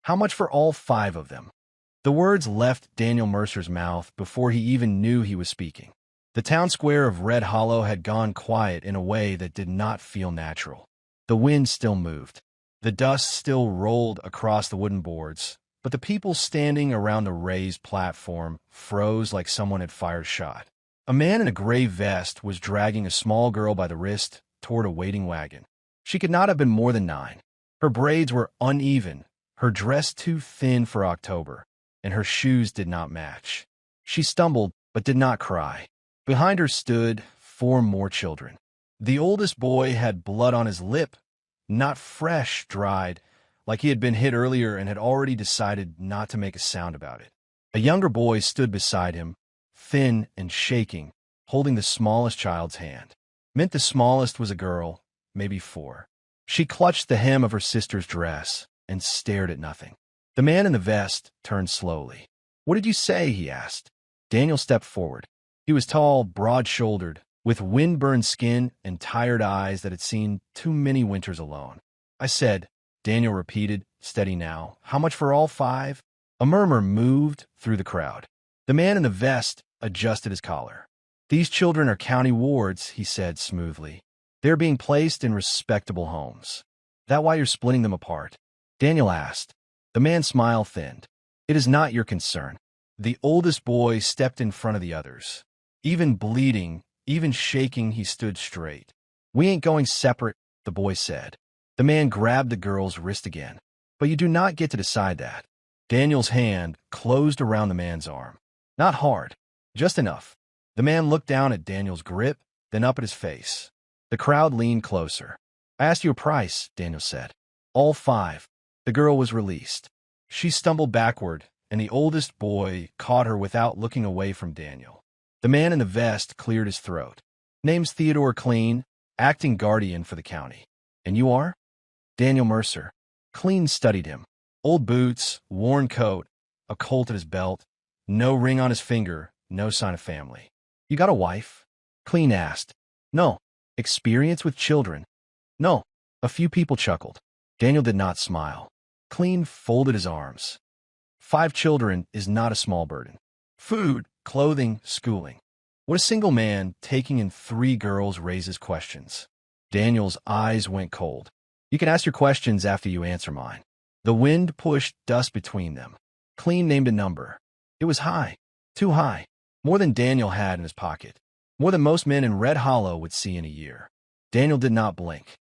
How much for all 5 of them? The words left Daniel Mercer's mouth before he even knew he was speaking. The town square of Red Hollow had gone quiet in a way that did not feel natural. The wind still moved. The dust still rolled across the wooden boards, but the people standing around the raised platform froze like someone had fired a shot. A man in a gray vest was dragging a small girl by the wrist toward a waiting wagon. She could not have been more than 9. Her braids were uneven, her dress too thin for October, and her shoes did not match. She stumbled, but did not cry. Behind her stood 4 more children. The oldest boy had blood on his lip, not fresh, dried, like he had been hit earlier and had already decided not to make a sound about it. A younger boy stood beside him, thin and shaking, holding the smallest child's hand. Meant the smallest was a girl, maybe 4. She clutched the hem of her sister's dress and stared at nothing. The man in the vest turned slowly. "What did you say?" he asked. Daniel stepped forward. He was tall, broad-shouldered, with wind-burned skin and tired eyes that had seen too many winters alone. "I said," Daniel repeated, steady now, "how much for all 5? A murmur moved through the crowd. The man in the vest adjusted his collar. "These children are county wards," he said smoothly. "They're being placed in respectable homes. That why you're splitting them apart?" Daniel asked. The man's smile thinned. "It is not your concern." The oldest boy stepped in front of the others. Even bleeding, even shaking, he stood straight. "We ain't going separate," the boy said. The man grabbed the girl's wrist again. "But you do not get to decide that." Daniel's hand closed around the man's arm. Not hard, just enough. The man looked down at Daniel's grip, then up at his face. The crowd leaned closer. "I asked you a price," Daniel said. "All 5. The girl was released. She stumbled backward, and the oldest boy caught her without looking away from Daniel. The man in the vest cleared his throat. "Name's Theodore Clean, acting guardian for the county." "And you are?" "Daniel Mercer." Clean studied him. Old boots, worn coat, a Colt at his belt, no ring on his finger, no sign of family. "You got a wife?" Clean asked. "No." "Experience with children?" "No." A few people chuckled. Daniel did not smile. Clean folded his arms. 5 children is not a small burden. Food, clothing, schooling. What a single man taking in 3 girls raises questions. Daniel's eyes went cold. "You can ask your questions after you answer mine." The wind pushed dust between them. Clean named a number. It was high. Too high. More than Daniel had in his pocket. More than most men in Red Hollow would see in a year. Daniel did not blink.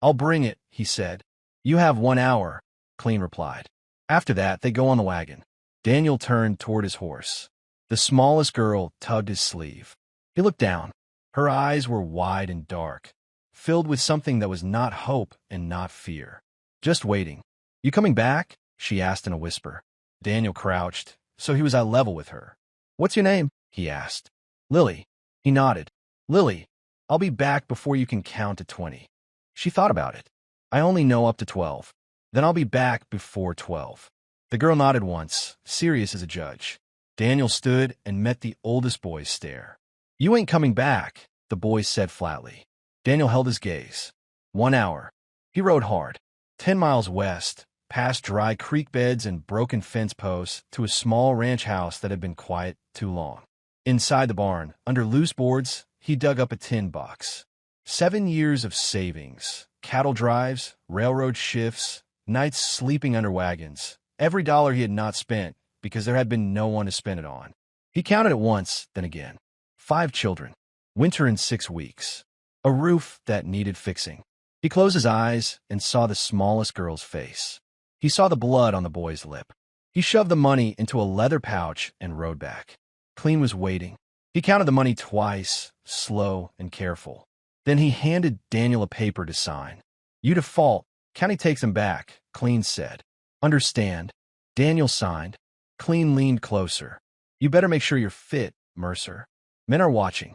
"I'll bring it," he said. "You have 1 hour," Clean replied. "After that, they go on the wagon." Daniel turned toward his horse. The smallest girl tugged his sleeve. He looked down. Her eyes were wide and dark, filled with something that was not hope and not fear. Just waiting. "You coming back?" she asked in a whisper. Daniel crouched, so he was eye level with her. "What's your name?" he asked. "Lily." He nodded. "Lily, I'll be back before you can count to 20. She thought about it. "I only know up to 12. Then I'll be back before 12. The girl nodded once, serious as a judge. Daniel stood and met the oldest boy's stare. "You ain't coming back," the boy said flatly. Daniel held his gaze. 1 hour. He rode hard. 10 miles west, past dry creek beds and broken fence posts, to a small ranch house that had been quiet too long. Inside the barn, under loose boards, he dug up a tin box. 7 years of savings, cattle drives, railroad shifts, nights sleeping under wagons, every dollar he had not spent because there had been no one to spend it on. He counted it once, then again. 5 children. Winter in 6 weeks. A roof that needed fixing. He closed his eyes and saw the smallest girl's face. He saw the blood on the boy's lip. He shoved the money into a leather pouch and rode back. Clean was waiting. He counted the money twice, slow and careful. Then he handed Daniel a paper to sign. "You default. County takes him back," Clean said. "Understand." Daniel signed. Clean leaned closer. "You better make sure you're fit, Mercer. Men are watching."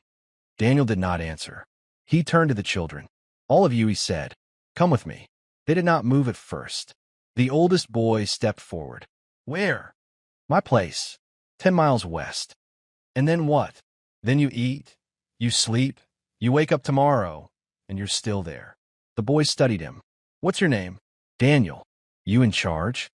Daniel did not answer. He turned to the children. "All of you," he said, "come with me." They did not move at first. The oldest boy stepped forward. "Where?" "My place. 10 miles west." "And then what?" "Then you eat, you sleep, you wake up tomorrow, and you're still there." The boy studied him. "What's your name?" "Daniel." "You in charge?"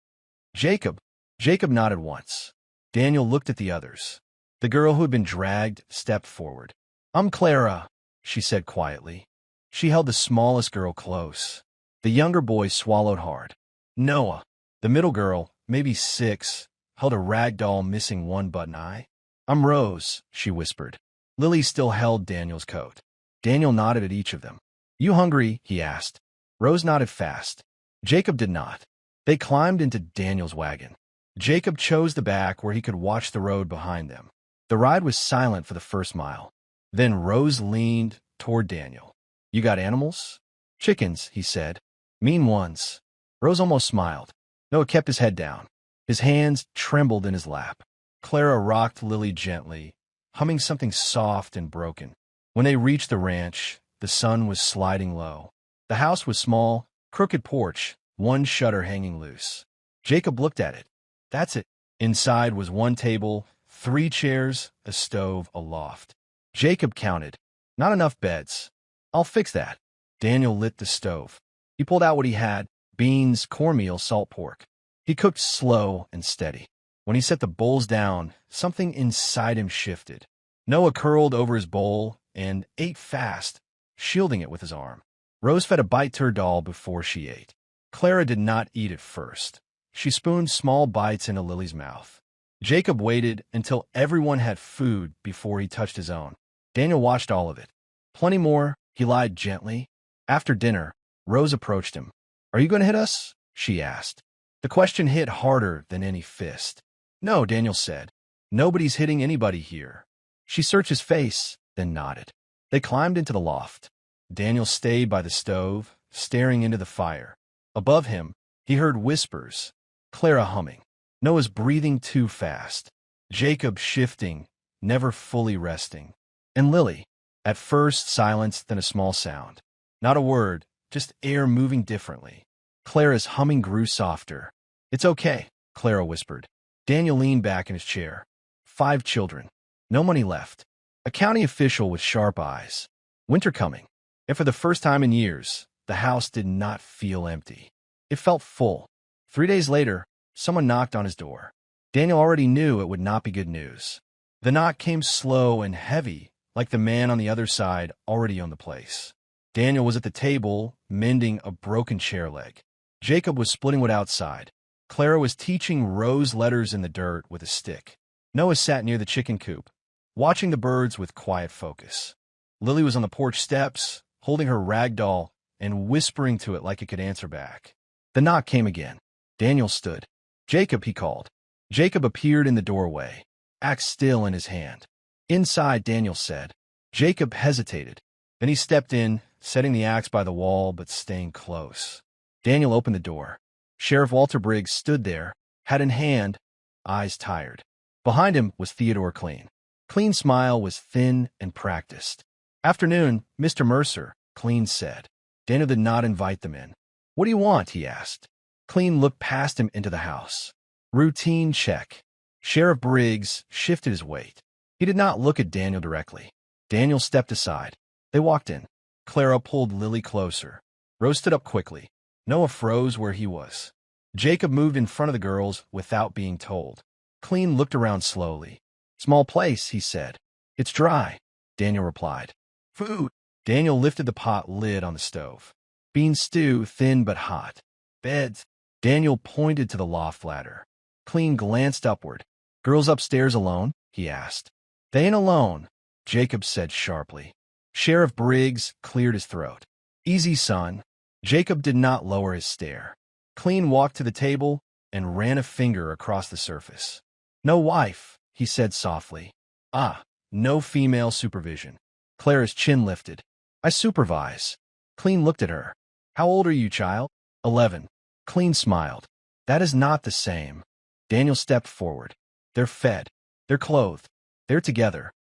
Jacob. Jacob nodded once. Daniel looked at the others. The girl who had been dragged stepped forward. I'm Clara, she said quietly. She held the smallest girl close. The younger boy swallowed hard. Noah. The middle girl, maybe 6, held a rag doll missing one button eye. I'm Rose, she whispered. Lily still held Daniel's coat. Daniel nodded at each of them. You hungry? He asked. Rose nodded fast. Jacob did not. They climbed into Daniel's wagon. Jacob chose the back where he could watch the road behind them. The ride was silent for the first mile. Then Rose leaned toward Daniel. You got animals? Chickens, he said. Mean ones. Rose almost smiled. Noah kept his head down. His hands trembled in his lap. Clara rocked Lily gently, humming something soft and broken. When they reached the ranch, the sun was sliding low. The house was small, crooked porch, one shutter hanging loose. Jacob looked at it. That's it. Inside was one table, 3 chairs, a stove, a loft. Jacob counted. Not enough beds. I'll fix that. Daniel lit the stove. He pulled out what he had, beans, cornmeal, salt pork. He cooked slow and steady. When he set the bowls down, something inside him shifted. Noah curled over his bowl and ate fast, shielding it with his arm. Rose fed a bite to her doll before she ate. Clara did not eat at first. She spooned small bites into Lily's mouth. Jacob waited until everyone had food before he touched his own. Daniel watched all of it. Plenty more, he lied gently. After dinner, Rose approached him. Are you going to hit us? She asked. The question hit harder than any fist. No, Daniel said. Nobody's hitting anybody here. She searched his face, then nodded. They climbed into the loft. Daniel stayed by the stove, staring into the fire. Above him, he heard whispers. Clara humming. Noah's breathing too fast. Jacob shifting, never fully resting. And Lily, at first silence, then a small sound. Not a word, just air moving differently. Clara's humming grew softer. It's okay, Clara whispered. Daniel leaned back in his chair. 5 children. No money left. A county official with sharp eyes. Winter coming. And for the first time in years, the house did not feel empty. It felt full. 3 days later, someone knocked on his door. Daniel already knew it would not be good news. The knock came slow and heavy, like the man on the other side already owned the place. Daniel was at the table, mending a broken chair leg. Jacob was splitting wood outside. Clara was teaching Rose letters in the dirt with a stick. Noah sat near the chicken coop, watching the birds with quiet focus. Lily was on the porch steps, holding her rag doll and whispering to it like it could answer back. The knock came again. Daniel stood. Jacob, he called. Jacob appeared in the doorway, axe still in his hand. Inside, Daniel said. Jacob hesitated. Then he stepped in, setting the axe by the wall but staying close. Daniel opened the door. Sheriff Walter Briggs stood there, hat in hand, eyes tired. Behind him was Theodore Clean. Clean's smile was thin and practiced. Afternoon, Mr. Mercer, Clean said. Daniel did not invite them in. What do you want? He asked. Clean looked past him into the house. Routine check. Sheriff Briggs shifted his weight. He did not look at Daniel directly. Daniel stepped aside. They walked in. Clara pulled Lily closer. Rose stood up quickly. Noah froze where he was. Jacob moved in front of the girls without being told. Clean looked around slowly. Small place, he said. It's dry, Daniel replied. Food. Daniel lifted the pot lid on the stove. Bean stew, thin but hot. Beds. Daniel pointed to the loft ladder. Clean glanced upward. Girls upstairs alone? He asked. They ain't alone, Jacob said sharply. Sheriff Briggs cleared his throat. Easy, son. Jacob did not lower his stare. Clean walked to the table and ran a finger across the surface. No wife, he said softly. Ah, no female supervision. Clara's chin lifted. I supervise. Clean looked at her. How old are you, child? 11. Clean smiled. That is not the same. Daniel stepped forward. They're fed. They're clothed. They're together.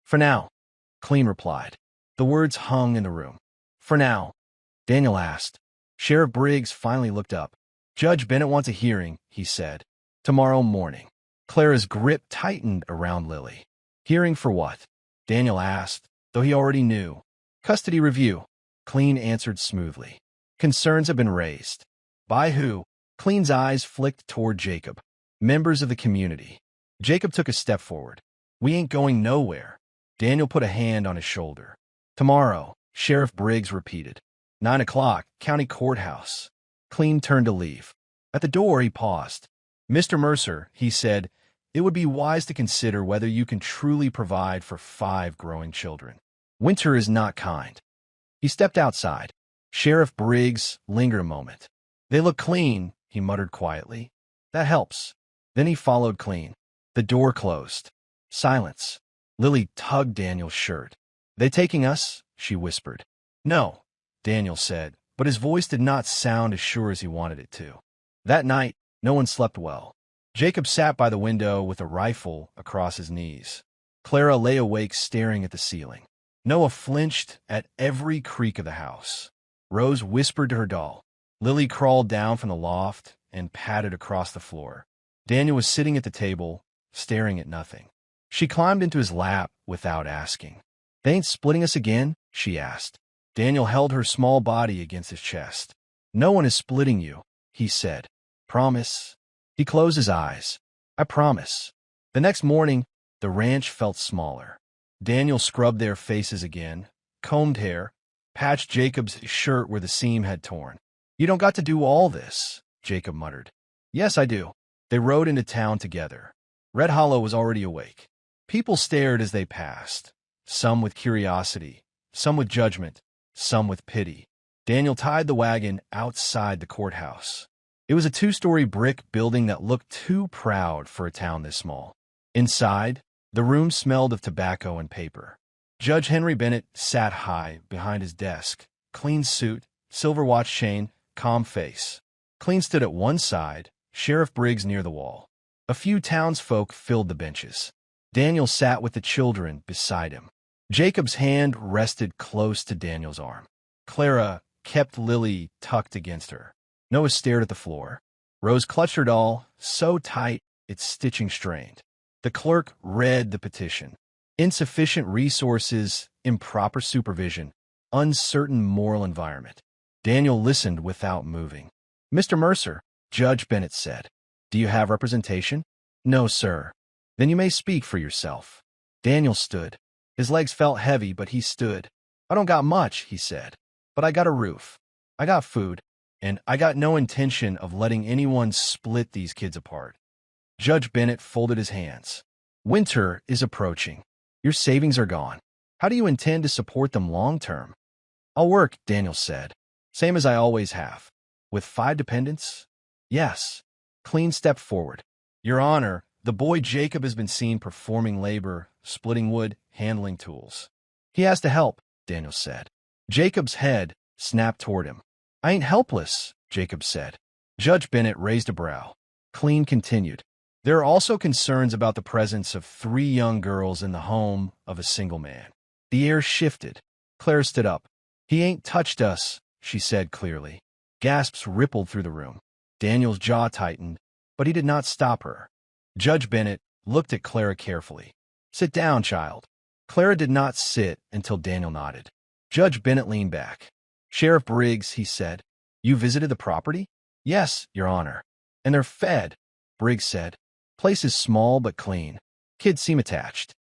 For now, Clean replied. The words hung in the room. For now, Daniel asked. Sheriff Briggs finally looked up. Judge Bennett wants a hearing, he said. Tomorrow morning. Clara's grip tightened around Lily. Hearing for what? Daniel asked, though he already knew. Custody review. Clean answered smoothly. Concerns have been raised. By who? Clean's eyes flicked toward Jacob. Members of the community. Jacob took a step forward. We ain't going nowhere. Daniel put a hand on his shoulder. Tomorrow, Sheriff Briggs repeated. 9 o'clock, county courthouse. Clean turned to leave. At the door, he paused. Mr. Mercer, he said, it would be wise to consider whether you can truly provide for 5 growing children. Winter is not kind. He stepped outside. Sheriff Briggs lingered a moment. They look clean, he muttered quietly. That helps. Then he followed Clean. The door closed. Silence. Lily tugged Daniel's shirt. They taking us? She whispered. No, Daniel said, but his voice did not sound as sure as he wanted it to. That night, no one slept well. Jacob sat by the window with a rifle across his knees. Clara lay awake staring at the ceiling. Noah flinched at every creak of the house. Rose whispered to her doll. Lily crawled down from the loft and padded across the floor. Daniel was sitting at the table, staring at nothing. She climbed into his lap without asking. They ain't splitting us again? She asked. Daniel held her small body against his chest. No one is splitting you, he said. Promise? He closed his eyes. I promise. The next morning, the ranch felt smaller. Daniel scrubbed their faces again, combed hair, patched Jacob's shirt where the seam had torn. You don't got to do all this, Jacob muttered. Yes, I do. They rode into town together. Red Hollow was already awake. People stared as they passed, some with curiosity, some with judgment, some with pity. Daniel tied the wagon outside the courthouse. It was a 2-story brick building that looked too proud for a town this small. Inside, the room smelled of tobacco and paper. Judge Henry Bennett sat high behind his desk, clean suit, silver watch chain, calm face. Clean stood at one side, Sheriff Briggs near the wall. A few townsfolk filled the benches. Daniel sat with the children beside him. Jacob's hand rested close to Daniel's arm. Clara kept Lily tucked against her. Noah stared at the floor. Rose clutched her doll, so tight its stitching strained. The clerk read the petition. Insufficient resources, improper supervision, uncertain moral environment. Daniel listened without moving. Mr. Mercer, Judge Bennett said, do you have representation? No, sir. Then you may speak for yourself. Daniel stood. His legs felt heavy, but he stood. I don't got much, he said, but I got a roof. I got food, and I got no intention of letting anyone split these kids apart. Judge Bennett folded his hands. Winter is approaching. Your savings are gone. How do you intend to support them long term? I'll work, Daniel said. Same as I always have. With 5 dependents? Yes. Clean stepped forward. Your Honor, the boy Jacob has been seen performing labor, splitting wood, handling tools. He has to help, Daniel said. Jacob's head snapped toward him. I ain't helpless, Jacob said. Judge Bennett raised a brow. Clean continued. There are also concerns about the presence of 3 young girls in the home of a single man. The air shifted. Claire stood up. He ain't touched us, she said clearly. Gasps rippled through the room. Daniel's jaw tightened, but he did not stop her. Judge Bennett looked at Clara carefully. Sit down, child. Clara did not sit until Daniel nodded. Judge Bennett leaned back. Sheriff Briggs, he said, you visited the property? Yes, Your Honor. And they're fed, Briggs said. Place is small but clean. Kids seem attached.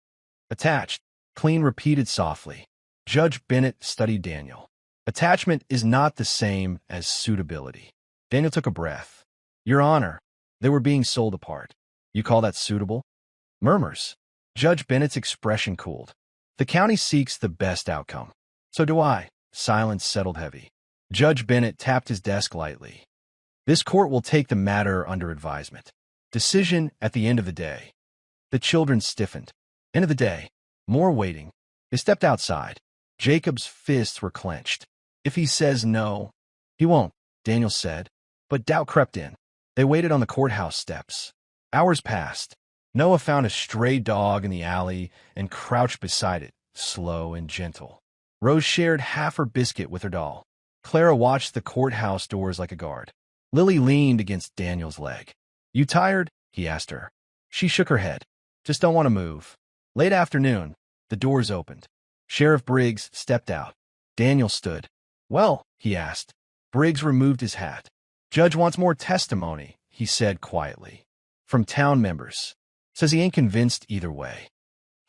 Attached, Clean repeated softly. Judge Bennett studied Daniel. Attachment is not the same as suitability. Daniel took a breath. Your Honor, they were being sold apart. You call that suitable? Murmurs. Judge Bennett's expression cooled. The county seeks the best outcome. So do I. Silence settled heavy. Judge Bennett tapped his desk lightly. This court will take the matter under advisement. Decision at the end of the day. The children stiffened. End of the day. More waiting. They stepped outside. Jacob's fists were clenched. If he says no, he won't, Daniel said, but doubt crept in. They waited on the courthouse steps. Hours passed. Noah found a stray dog in the alley and crouched beside it, slow and gentle. Rose shared half her biscuit with her doll. Clara watched the courthouse doors like a guard. Lily leaned against Daniel's leg. You tired? He asked her. She shook her head. Just don't want to move. Late afternoon, the doors opened. Sheriff Briggs stepped out. Daniel stood. Well, he asked. Briggs removed his hat. Judge wants more testimony, he said quietly. From town members. Says he ain't convinced either way.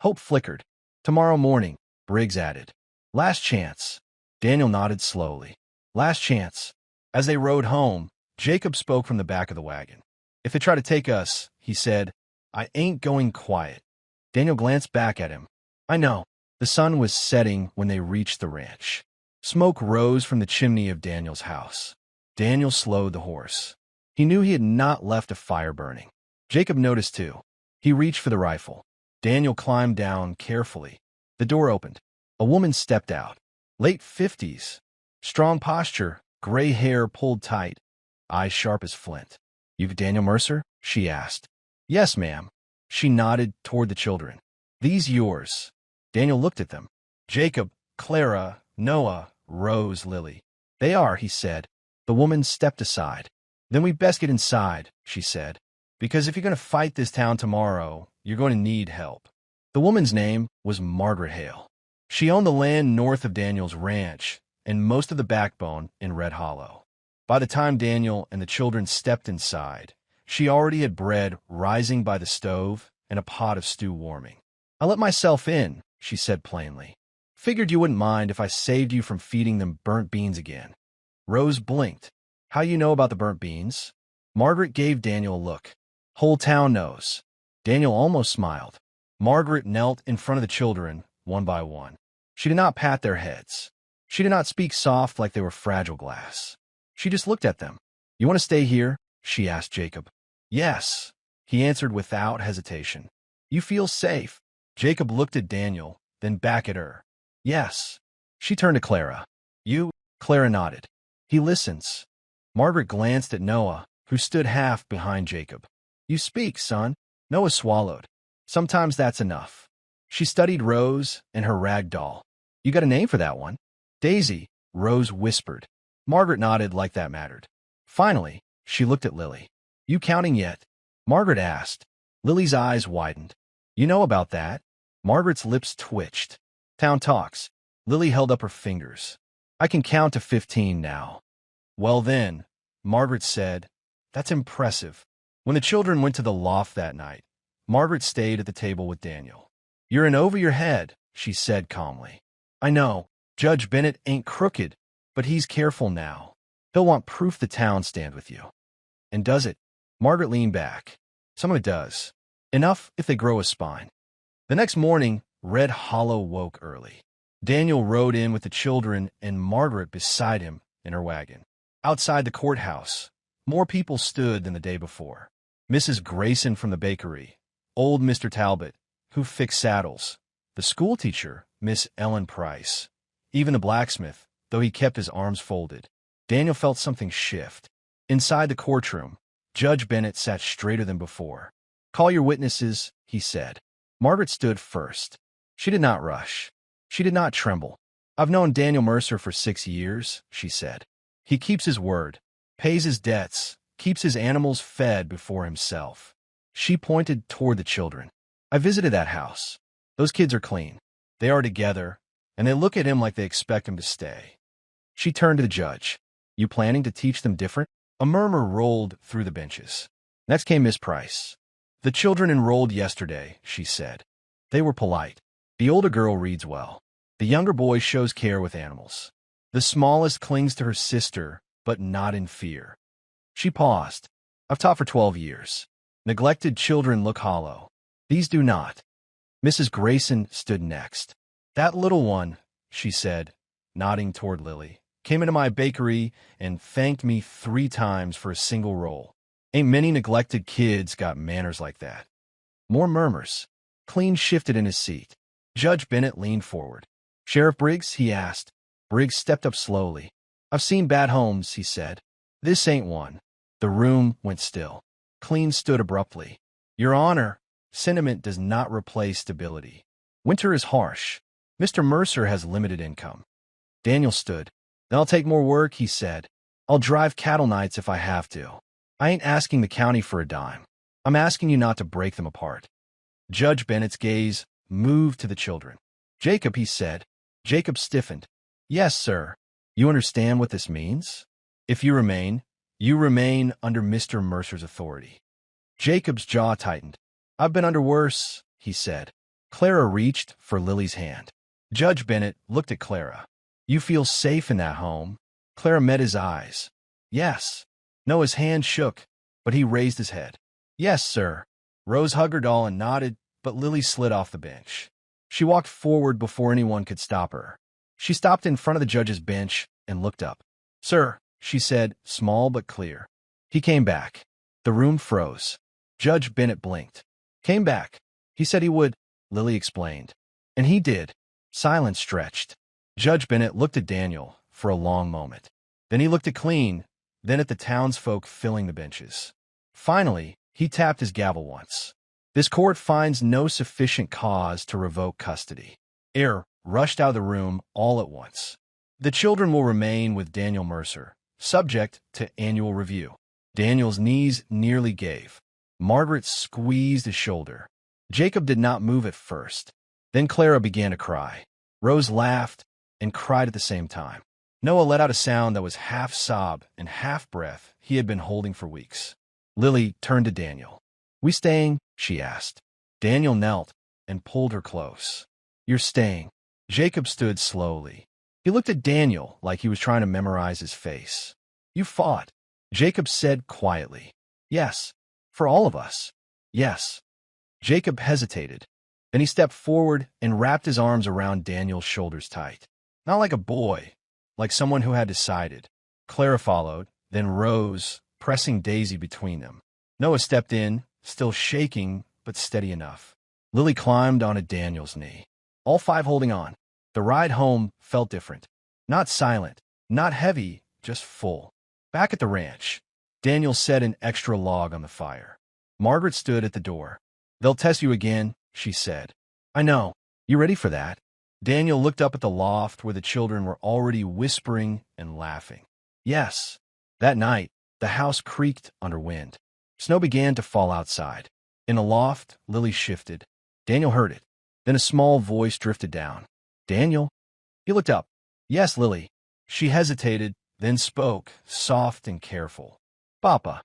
Hope flickered. Tomorrow morning, Briggs added. Last chance. Daniel nodded slowly. Last chance. As they rode home, Jacob spoke from the back of the wagon. If they try to take us, he said, I ain't going quiet. Daniel glanced back at him. I know. The sun was setting when they reached the ranch. Smoke rose from the chimney of Daniel's house. Daniel slowed the horse. He knew he had not left a fire burning. Jacob noticed too. He reached for the rifle. Daniel climbed down carefully. The door opened. A woman stepped out. Late 50s. Strong posture, gray hair pulled tight, eyes sharp as flint. You've Daniel Mercer? She asked. Yes, ma'am. She nodded toward the children. These yours. Daniel looked at them. Jacob, Clara, Noah, Rose, Lily. They are, he said. The woman stepped aside. Then we best get inside, she said. Because if you're going to fight this town tomorrow, you're going to need help. The woman's name was Margaret Hale. She owned the land north of Daniel's ranch and most of the backbone in Red Hollow. By the time Daniel and the children stepped inside, she already had bread rising by the stove and a pot of stew warming. I let myself in, she said plainly. Figured you wouldn't mind if I saved you from feeding them burnt beans again. Rose blinked. How you know about the burnt beans? Margaret gave Daniel a look. Whole town knows. Daniel almost smiled. Margaret knelt in front of the children, one by one. She did not pat their heads. She did not speak soft like they were fragile glass. She just looked at them. You want to stay here? She asked Jacob. Yes, he answered without hesitation. You feel safe. Jacob looked at Daniel, then back at her. Yes. She turned to Clara. You? Clara nodded. He listens. Margaret glanced at Noah, who stood half behind Jacob. You speak, son. Noah swallowed. Sometimes that's enough. She studied Rose and her rag doll. You got a name for that one? Daisy, Rose whispered. Margaret nodded like that mattered. Finally, she looked at Lily. You counting yet? Margaret asked. Lily's eyes widened. You know about that? Margaret's lips twitched. Town talks. Lily held up her fingers. I can count to 15 now. Well then, Margaret said, that's impressive. When the children went to the loft that night, Margaret stayed at the table with Daniel. You're in over your head, she said calmly. I know, Judge Bennett ain't crooked, but he's careful now. He'll want proof the town stand with you. And does it? Margaret leaned back. Some of it does. Enough if they grow a spine. The next morning, Red Hollow woke early. Daniel rode in with the children and Margaret beside him in her wagon. Outside the courthouse, more people stood than the day before. Mrs. Grayson from the bakery, old Mr. Talbot, who fixed saddles, the schoolteacher, Miss Ellen Price, even the blacksmith, though he kept his arms folded. Daniel felt something shift. Inside the courtroom, Judge Bennett sat straighter than before. Call your witnesses, he said. Margaret stood first. She did not rush. She did not tremble. I've known Daniel Mercer for 6 years, she said. He keeps his word, pays his debts, keeps his animals fed before himself. She pointed toward the children. I visited that house. Those kids are clean. They are together, and they look at him like they expect him to stay. She turned to the judge. You planning to teach them different? A murmur rolled through the benches. Next came Miss Price. The children enrolled yesterday, she said. They were polite. The older girl reads well. The younger boy shows care with animals. The smallest clings to her sister, but not in fear. She paused. I've taught for 12 years. Neglected children look hollow. These do not. Mrs. Grayson stood next. That little one, she said, nodding toward Lily, came into my bakery and thanked me 3 times for a single roll. Ain't many neglected kids got manners like that. More murmurs. Clean shifted in his seat. Judge Bennett leaned forward. Sheriff Briggs, he asked. Briggs stepped up slowly. I've seen bad homes, he said. This ain't one. The room went still. Clean stood abruptly. Your Honor, sentiment does not replace stability. Winter is harsh. Mr. Mercer has limited income. Daniel stood. Then I'll take more work, he said. I'll drive cattle nights if I have to. I ain't asking the county for a dime. I'm asking you not to break them apart. Judge Bennett's gaze moved to the children. Jacob, he said. Jacob stiffened. Yes, sir. You understand what this means? If you remain, You remain under Mr. Mercer's authority. Jacob's jaw tightened. I've been under worse, he said. Clara reached for Lily's hand. Judge Bennett looked at Clara. You feel safe in that home? Clara met his eyes. Yes. Noah's hand shook, but he raised his head. Yes, sir. Rose hugged her doll and nodded, but Lily slid off the bench. She walked forward before anyone could stop her. She stopped in front of the judge's bench and looked up. Sir, she said, small but clear. He came back. The room froze. Judge Bennett blinked. Came back. He said he would, Lily explained. And he did. Silence stretched. Judge Bennett looked at Daniel for a long moment. Then he looked at Clean, then at the townsfolk filling the benches. Finally, he tapped his gavel once. This court finds no sufficient cause to revoke custody. Air rushed out of the room all at once. The children will remain with Daniel Mercer, subject to annual review. Daniel's knees nearly gave. Margaret squeezed his shoulder. Jacob did not move at first. Then Clara began to cry. Rose laughed and cried at the same time. Noah let out a sound that was half sob and half breath he had been holding for weeks. Lily turned to Daniel. We staying? She asked. Daniel knelt and pulled her close. You're staying. Jacob stood slowly. He looked at Daniel like he was trying to memorize his face. You fought. Jacob said quietly. Yes. For all of us. Yes. Jacob hesitated. Then he stepped forward and wrapped his arms around Daniel's shoulders tight. Not like a boy, like someone who had decided. Clara followed, then Rose, pressing Daisy between them. Noah stepped in, still shaking, but steady enough. Lily climbed onto Daniel's knee. All five holding on. The ride home felt different. Not silent, not heavy, just full. Back at the ranch, Daniel set an extra log on the fire. Margaret stood at the door. They'll test you again, she said. I know. You ready for that? Daniel looked up at the loft where the children were already whispering and laughing. Yes. That night, the house creaked under wind. Snow began to fall outside. In the loft, Lily shifted. Daniel heard it. Then a small voice drifted down. Daniel? He looked up. Yes, Lily. She hesitated, then spoke, soft and careful. Papa.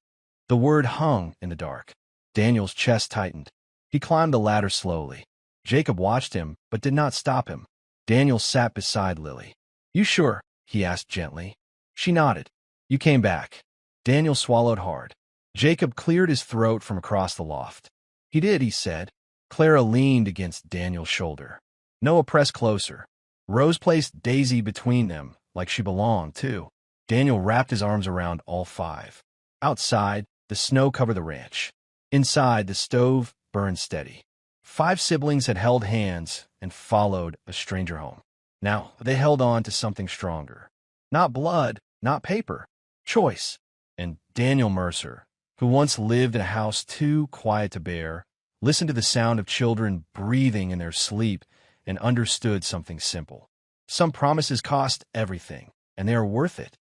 The word hung in the dark. Daniel's chest tightened. He climbed the ladder slowly. Jacob watched him, but did not stop him. Daniel sat beside Lily. You sure? He asked gently. She nodded. You came back. Daniel swallowed hard. Jacob cleared his throat from across the loft. He did, he said. Clara leaned against Daniel's shoulder. Noah pressed closer. Rose placed Daisy between them, like she belonged, too. Daniel wrapped his arms around all five. Outside, the snow covered the ranch. Inside, the stove burned steady. Five siblings had held hands and followed a stranger home. Now, they held on to something stronger. Not blood, not paper. Choice. And Daniel Mercer, who once lived in a house too quiet to bear, listened to the sound of children breathing in their sleep and understood something simple. Some promises cost everything, and they are worth it.